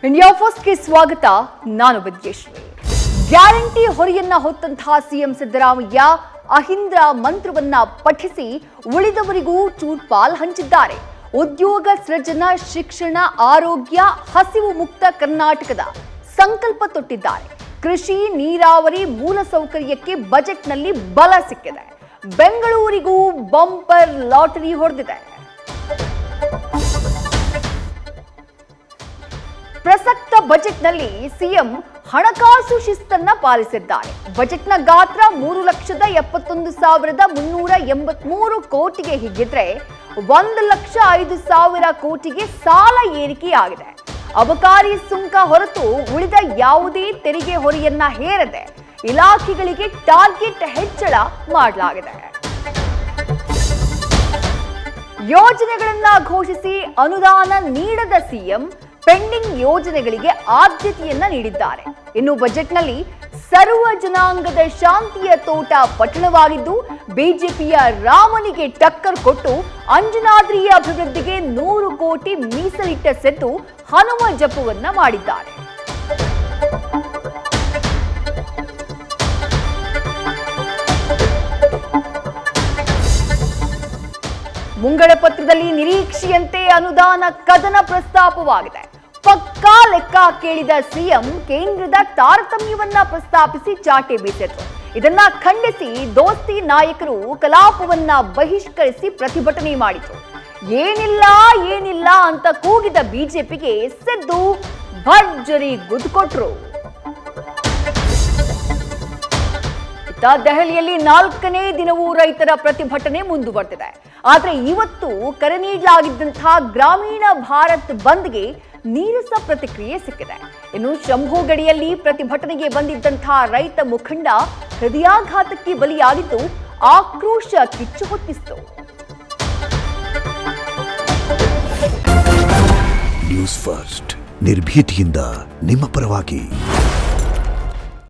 India ಫಸ್ಟ್ಗೆ ಸ್ವಾಗತ. ನಾನು ವಿದ್ಯೇಶ್ವರಿ. ಗ್ಯಾರಂಟಿ ಹೊರೆಯನ್ನ ಹೊತ್ತಂತಹ ಸಿಎಂ ಸಿದ್ದರಾಮಯ್ಯ ಅಹಿಂದ್ರ ಮಂತ್ರವನ್ನ ಪಠಿಸಿ ಉಳಿದವರಿಗೂ ಚೂರ್ಪಾಲ್ ಹಂಚಿದ್ದಾರೆ. ಉದ್ಯೋಗ ಸೃಜನ, ಶಿಕ್ಷಣ, ಆರೋಗ್ಯ, ಹಸಿವು ಮುಕ್ತ ಕರ್ನಾಟಕದ ಸಂಕಲ್ಪ ತೊಟ್ಟಿದ್ದಾರೆ. ಕೃಷಿ, ನೀರಾವರಿ, ಮೂಲಸೌಕರ್ಯಕ್ಕೆ ಬಜೆಟ್ನಲ್ಲಿ ಬಲ ಸಿಕ್ಕಿದೆ. ಬೆಂಗಳೂರಿಗೂ ಬಂಪರ್ ಲಾಟರಿ ಹೊಡೆದಿದೆ. ಪ್ರಸಕ್ತ ಬಜೆಟ್ನಲ್ಲಿ ಸಿಎಂ ಹಣಕಾಸು ಶಿಸ್ತನ್ನ ಪಾಲಿಸಿದ್ದಾರೆ. ಬಜೆಟ್ನ ಗಾತ್ರ 3,71,383 ಕೋಟಿಗೆ ಹಿಗ್ಗಿದ್ರೆ 1,05,000 ಕೋಟಿಗೆ ಸಾಲ ಏರಿಕೆಯಾಗಿದೆ. ಅಬಕಾರಿ ಸುಂಕ ಹೊರತು ಉಳಿದ ಯಾವುದೇ ತೆರಿಗೆ ಹೊರೆಯನ್ನ ಹೇರದೆ ಇಲಾಖೆಗಳಿಗೆ ಟಾರ್ಗೆಟ್ ಹೆಚ್ಚಳ ಮಾಡಲಾಗಿದೆ. ಯೋಜನೆಗಳನ್ನ ಘೋಷಿಸಿ ಅನುದಾನ ನೀಡದ ಸಿಎಂ ಪೆಂಡಿಂಗ್ ಯೋಜನೆಗಳಿಗೆ ಆದ್ಯತೆಯನ್ನ ನೀಡಿದ್ದಾರೆ. ಇನ್ನು ಬಜೆಟ್ನಲ್ಲಿ ಸರ್ವ ಜನಾಂಗದ ಶಾಂತಿಯ ತೋಟ ಪಟ್ಟಣವಾಗಿದ್ದು, ಬಿಜೆಪಿಯ ರಾಮನಿಗೆ ಟಕ್ಕರ್ ಕೊಟ್ಟು ಅಂಜನಾದ್ರಿಯ ಅಭಿವೃದ್ಧಿಗೆ 100 ಕೋಟಿ ಮೀಸಲಿಟ್ಟ ಸೆದ್ದು ಹನುಮ ಜಪವನ್ನ ಮಾಡಿದ್ದಾರೆ. ಮುಂಗಡ ಪತ್ರದಲ್ಲಿ ನಿರೀಕ್ಷೆಯಂತೆ ಅನುದಾನ ಕದನ ಪ್ರಸ್ತಾಪವಾಗಿದೆ. ಪಕ್ಕಾ ಲೆಕ್ಕ ಕೇಳಿದ ಸಿಎಂ ಕೇಂದ್ರದ ತಾರತಮ್ಯವನ್ನ ಪ್ರಸ್ತಾಪಿಸಿ ಚಾಟೆ ಬೀಸಿದ್ರು. ಇದನ್ನ ಖಂಡಿಸಿ ದೋಸ್ತಿ ನಾಯಕರು ಕಲಾಪವನ್ನ ಬಹಿಷ್ಕರಿಸಿ ಪ್ರತಿಭಟನೆ ಮಾಡಿದ್ರು. ಏನಿಲ್ಲ ಅಂತ ಕೂಗಿದ ಬಿಜೆಪಿಗೆ ಸಿದ್ದು ಭರ್ಜರಿ ಗುದ್ದುಕೊಟ್ರು. ದೆಹಲಿಯಲ್ಲಿ 4ನೇ ದಿನವೂ ರೈತರ ಪ್ರತಿಭಟನೆ ಮುಂದುವರೆದಿದೆ. ಆದರೆ ಇವತ್ತು ಕರೆ ನೀಡಲಾಗಿದ್ದಂತಹ ಗ್ರಾಮೀಣ ಭಾರತ್ ಬಂದ್ಗೆ ನೀರಸ ಪ್ರತಿಕ್ರಿಯೆ ಸಿಕ್ಕಿದೆ. ಇನ್ನು ಶಂಭು ಗಡಿಯಲ್ಲಿ ಪ್ರತಿಭಟನೆಗೆ ಬಂದಿದ್ದಂತಹ ರೈತ ಮುಖಂಡ ಹೃದಯಾಘಾತಕ್ಕೆ ಬಲಿಯಾಗಿದ್ದು ಆಕ್ರೋಶ ಕಿಚ್ಚು ಹೊತ್ತಿಸಿತು. ನ್ಯೂಸ್ ಫಸ್ಟ್ ನಿರ್ಭೀತಿಯಿಂದ ನಿಮ್ಮ ಪರವಾಗಿ.